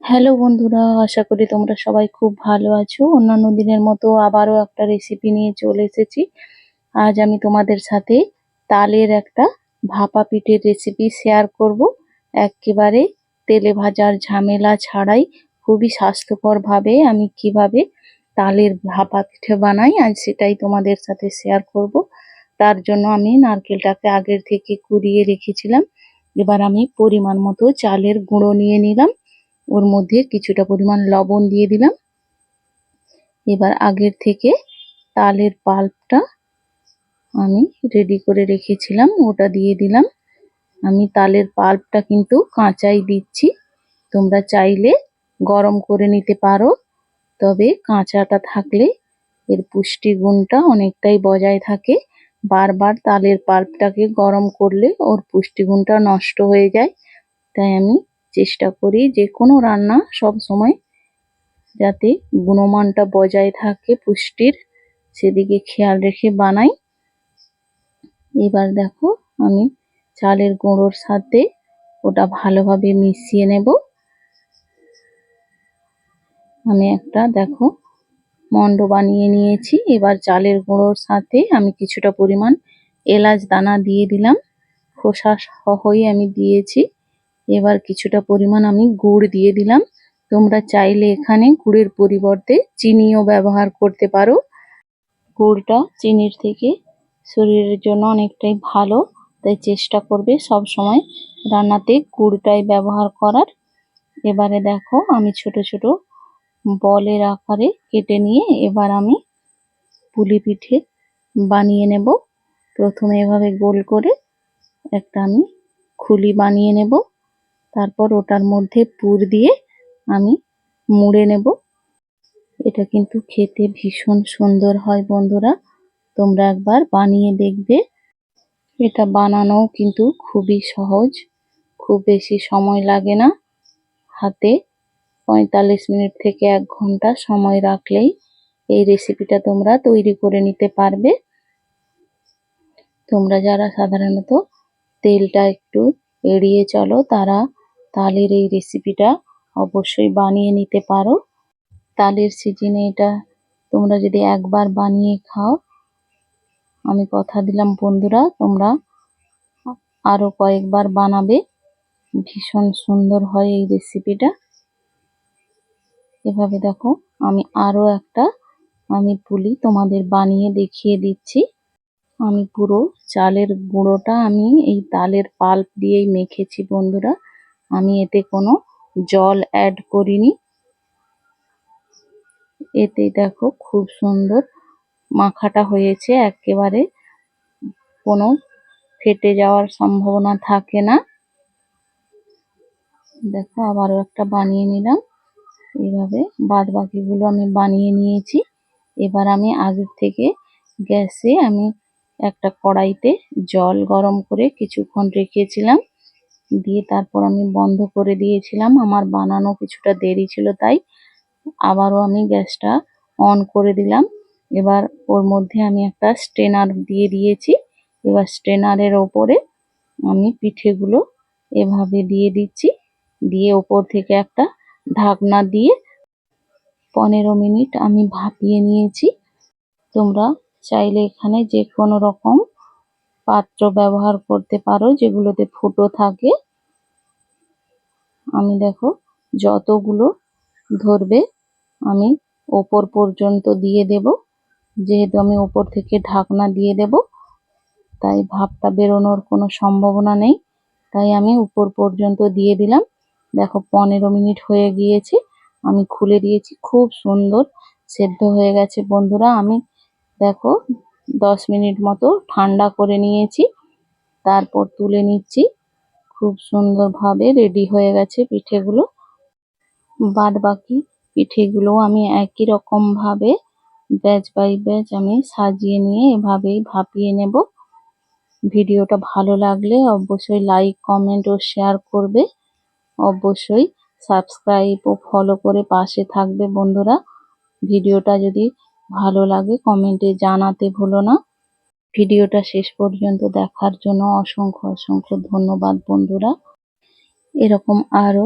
Hello বন্ধুরা, আশা করি তোমরা সবাই খুব ভালো আছো। অন্যান্য দিনের মতো আবারও একটা রেসিপি নিয়ে চলে এসেছি। আজ আমি তোমাদের সাথে তালের একটা ভাপা পিঠের রেসিপি শেয়ার করব। একেবারে তেলে ভাজার ঝামেলা ছাড়াই খুবই স্বাস্থ্যকরভাবে আমি কিভাবে তালের ভাপা পিঠে বানাই আজ সেটাই তোমাদের সাথে শেয়ার করব। তার জন্য আমি নারকেলটাকে আগের থেকে কুড়িয়ে রেখেছিলাম। এবার আমি পরিমাণ মতো চালের গুঁড়ো নিয়ে নিলাম, ওর মধ্যে কিছুটা পরিমাণ লবণ দিয়ে দিলাম। এবার আগের থেকে তালের পাল্পটা আমি রেডি করে রেখেছিলাম, ওটা দিয়ে দিলাম। আমি তালের পাল্পটা কিন্তু কাঁচাই দিচ্ছি, তোমরা চাইলে গরম করে নিতে পারো, তবে কাঁচাটা থাকলে এর পুষ্টিগুণটা অনেকটাই বজায় থাকে। বারবার তালের পাল্পটাকে গরম করলে ওর পুষ্টিগুণটা নষ্ট হয়ে যায়। তাই আমি চেষ্টা করি যে কোনো রান্না সব সময় যাতে গুণমানটা বজায় থাকে পুষ্টির, সেদিকে খেয়াল রেখে বানাই। এবার দেখো আমি চালের গুঁড়োর সাথে ওটা ভালোভাবে মিশিয়ে নেব। আমি একটা দেখো মণ্ড বানিয়ে নিয়েছি। এবার চালের গুঁড়োর সাথে আমি কিছুটা পরিমাণ এলাচ দানা দিয়ে দিলাম, খোসা সহই আমি দিয়েছি। এবার কিছুটা পরিমাণ আমি গুড় দিয়ে দিলাম। তোমরা চাইলে এখানে গুড়ের পরিবর্তে চিনিও ব্যবহার করতে পারো। গুড়টা চিনির থেকে শরীরের জন্য অনেকটাই ভালো, তাই চেষ্টা করবে সব সময় রান্নাতে গুড়টাই ব্যবহার করার। এবারে দেখো আমি ছোট ছোট বলের আকারে কেটে নিয়ে এবার আমি পুলি পিঠে বানিয়ে নেব। প্রথমে এভাবে গোল করে একটা আমি খুলি বানিয়ে নেব, তারপর ওটার মধ্যে পুর দিয়ে আমি মুড়ে নেব। এটা কিন্তু খেতে ভীষণ সুন্দর হয় বন্ধুরা, তোমরা একবার বানিয়ে দেখবে। এটা বানানোও কিন্তু খুবই সহজ, খুব বেশি সময় লাগে না। হাতে 45 মিনিট থেকে 1 ঘন্টা সময় রাখলেই এই রেসিপিটা তোমরা তৈরি করে নিতে পারবে। তোমরা যারা সাধারণত তেলটা একটু এড়িয়ে চলো তারা তালের এই রেসিপিটা অবশ্যই বানিয়ে নিতে পারো। তালের সিজনে এটা তোমরা যদি একবার বানিয়ে খাও, আমি কথা দিলাম বন্ধুরা তোমরা আরো কয়েকবার বানাবে, ভীষণ সুন্দর হয় এই রেসিপিটা। এভাবে দেখো আমি আরো একটা পুলি তোমাদের বানিয়ে দেখিয়ে দিচ্ছি। আমি পুরো চালের গুঁড়োটা আমি এই তালের পাল্প দিয়েই মেখেছি বন্ধুরা, আমি এতে কোনো জল অ্যাড করিনি। এতে দেখো খুব সুন্দর মাখাটা হয়েছে, একেবারে কোনো ফেটে যাওয়ার সম্ভাবনা থাকে না। দেখো আবারও একটা বানিয়ে নিলাম। এইভাবে বাদ বাকিগুলো আমি বানিয়ে নিয়েছি। এবার আমি আগের থেকে গ্যাসে আমি একটা কড়াইতে জল গরম করে কিছুক্ষণ রেখেছিলাম, দিয়ে তারপর আমি বন্ধ করে দিয়েছিলাম। আমার বানানো কিছুটা দেরি ছিল তাই আবারও আমি গ্যাসটা অন করে দিলাম। এবার ওর মধ্যে আমি একটা স্ট্রেনার দিয়ে দিয়েছি। এবার স্ট্রেনারের ওপরে আমি পিঠেগুলো এভাবে দিয়ে দিচ্ছি, দিয়ে ওপর থেকে একটা ঢাকনা দিয়ে 15 মিনিট আমি ভাপিয়ে নিয়েছি। তোমরা চাইলে এখানে যে কোনো রকম পাত্র ব্যবহার করতে পারো যেগুলোতে ফুটো থাকে। আমি দেখো যতগুলো ধরবে আমি ওপর পর্যন্ত দিয়ে দেব, যেহেতু আমি ওপর থেকে ঢাকনা দিয়ে দেব তাই ভাপটা বেরোনোর কোনো সম্ভাবনা নেই, তাই আমি উপর পর্যন্ত দিয়ে দিলাম। দেখো 15 মিনিট হয়ে গিয়েছে, আমি খুলে দিয়েছি, খুব সুন্দর সেদ্ধ হয়ে গেছে বন্ধুরা। আমি দেখো 10 মিনিট মতো ঠান্ডা করে নিয়েছি, তারপর তুলে নিচ্ছি। খুব সুন্দরভাবে রেডি হয়ে গেছে পিঠেগুলো। বাদ বাকি পিঠেগুলো আমি একই রকম ভাবে ব্যাচ বাই ব্যাচ আমি সাজিয়ে নিয়ে এভাবেই ভাপিয়ে নেব। ভিডিওটা ভালো লাগলে অবশ্যই লাইক কমেন্ট ও শেয়ার করবে, অবশ্যই সাবস্ক্রাইব ও ফলো করে পাশে থাকবে বন্ধুরা। ভিডিওটা যদি ভালো লাগে কমেন্টে জানাতে ভুলো না। ভিডিওটা শেষ পর্যন্ত দেখার জন্য অসংখ্য অসংখ্য ধন্যবাদ বন্ধুরা। এরকম আরো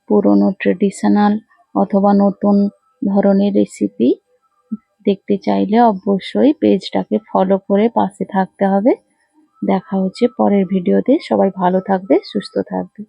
পুরনো ট্রেডিশনাল অথবা নতুন ধরনের রেসিপি দেখতে চাইলে অবশ্যই পেজটাকে ফলো করে পাশে থাকতে হবে। দেখা হচ্ছে পরের ভিডিওতে। সবাই ভালো থাকবে, সুস্থ থাকবে।